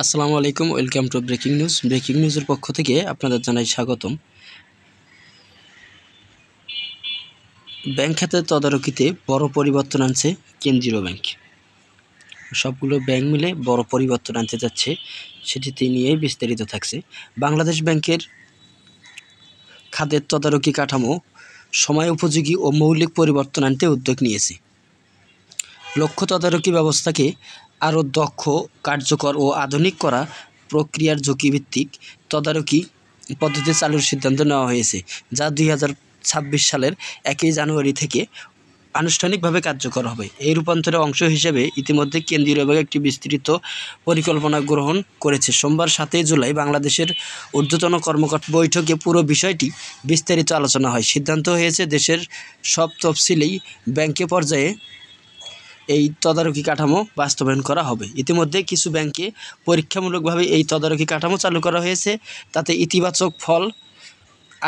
আসসালামু আলাইকুম, welcome to breaking news. Breaking নিউজের পক্ষ থেকে আপনাদের জানাই স্বাগতম। ব্যাংক খাতের তদারকিতে বড় পরিবর্তন আনছে কেন্দ্রীয় ব্যাংক। সবগুলো ব্যাংক মিলে বড় পরিবর্তন আনতে যাচ্ছে, সেটি নিয়েই বিস্তারিত থাকছে। বাংলাদেশ ব্যাংকের খাতের তদারকি কাঠামো সময় উপযোগী ও মৌলিক পরিবর্তন আনতে উদ্যোগ নিয়েছে। লক্ষ্য তদারকি ব্যবস্থাকে আরও দক্ষ, কার্যকর ও আধুনিক করা, প্রক্রিয়ার ঝুঁকিভিত্তিক তদারকি পদ্ধতি চালুর সিদ্ধান্ত নেওয়া হয়েছে, যা 2026 সালের 1 জানুয়ারি থেকে আনুষ্ঠানিকভাবে কার্যকর হবে। এই রূপান্তরের অংশ হিসেবে ইতিমধ্যে কেন্দ্রীয় ব্যাংক একটি বিস্তৃত পরিকল্পনা গ্রহণ করেছে। সোমবার 7 জুলাই বাংলাদেশের ঊর্ধ্বতন কর্মকর্তা বৈঠকে পুরো বিষয়টি বিস্তারিত আলোচনা হয়। সিদ্ধান্ত হয়েছে দেশের সব তফসিলি ব্যাংকে পর্যায়ে এই তদারকি কাঠামো বাস্তবায়ন করা হবে। ইতিমধ্যে কিছু ব্যাংকে পরীক্ষামূলকভাবে এই তদারকি কাঠামো চালু করা হয়েছে। তাতে ইতিবাচক ফল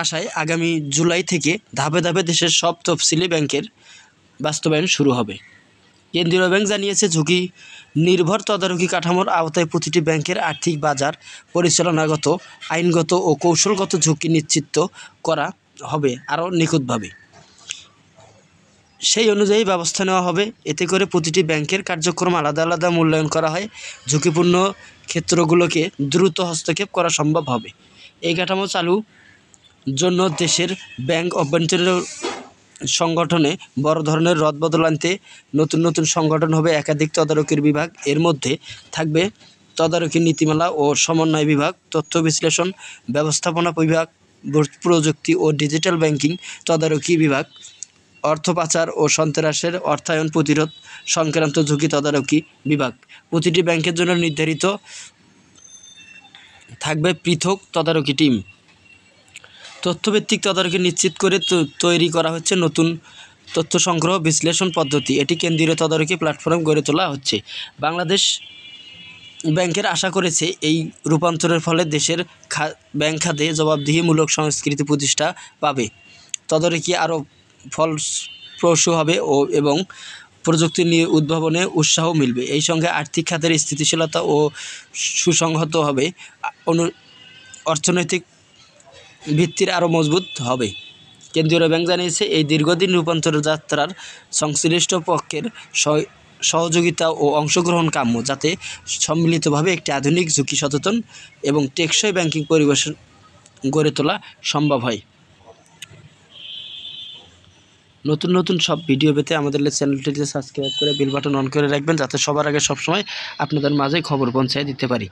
আশায় আগামী জুলাই থেকে ধাপে ধাপে দেশের সব তফসিলি ব্যাংকের বাস্তবায়ন শুরু হবে। কেন্দ্রীয় ব্যাংক জানিয়েছে, ঝুঁকি নির্ভর তদারকি কাঠামোর আওতায় প্রতিটি ব্যাংকের আর্থিক, বাজার পরিচালনাগত, আইনগত ও কৌশলগত ঝুঁকি নিশ্চিত করা হবে আরও নিখুঁতভাবে। সেই অনুযায়ী ব্যবস্থা নেওয়া হবে। এতে করে প্রতিটি ব্যাংকের কার্যক্রম আলাদা আলাদা মূল্যায়ন করা হয়, ঝুঁকিপূর্ণ ক্ষেত্রগুলোকে দ্রুত হস্তক্ষেপ করা সম্ভব হবে। এই কাঠামো চালুর জন্য দেশের ব্যাংক অভ্যন্তরীণ সংগঠনে বড় ধরনের রদবদল আনতে নতুন সংগঠন হবে একাধিক তদারকির বিভাগ। এর মধ্যে থাকবে তদারকি নীতিমালা ও সমন্বয় বিভাগ, তথ্য বিশ্লেষণ ব্যবস্থাপনা বিভাগ, প্রযুক্তি ও ডিজিটাল ব্যাংকিং তদারকি বিভাগ, অর্থ পাচার ও সন্ত্রাসের অর্থায়ন প্রতিরোধ সংক্রান্ত ঝুঁকি তদারকি বিভাগ। প্রতিটি ব্যাংকের জন্য নির্ধারিত থাকবে পৃথক তদারকি টিম। তথ্যভিত্তিক তদারকি নিশ্চিত করে তৈরি করা হচ্ছে নতুন তথ্য সংগ্রহ বিশ্লেষণ পদ্ধতি। এটি কেন্দ্রীয় তদারকি প্ল্যাটফর্ম গড়ে তোলা হচ্ছে। বাংলাদেশ ব্যাংকের আশা করেছে, এই রূপান্তরের ফলে দেশের ব্যাংক খাতে জবাবদিহিমূলক সংস্কৃতি প্রতিষ্ঠা পাবে, তদারকি আরও ফলপ্রসূ হবে এবং প্রযুক্তি নিয়ে উদ্ভাবনে উৎসাহ মিলবে। এই সঙ্গে আর্থিক খাতের স্থিতিশীলতা ও সুসংহত হবে, অর্থনৈতিক ভিত্তির আরও মজবুত হবে। কেন্দ্রীয় ব্যাংক জানিয়েছে, এই দীর্ঘদিন রূপান্তরের যাত্রার সংশ্লিষ্ট পক্ষের সহযোগিতা ও অংশগ্রহণ কাম্য, যাতে সম্মিলিতভাবে একটি আধুনিক, ঝুঁকি সচেতন এবং টেকসই ব্যাংকিং পরিবেশ গড়ে তোলা সম্ভব হয়। নতুন সব ভিডিও পেতে আমাদের চ্যানেলটিতে সাবস্ক্রাইব করে বেল বাটন অন করে রাখবেন, যাতে সবার আগে সবসময় আপনাদের মাঝে খবর পৌঁছায় দিতে পারি।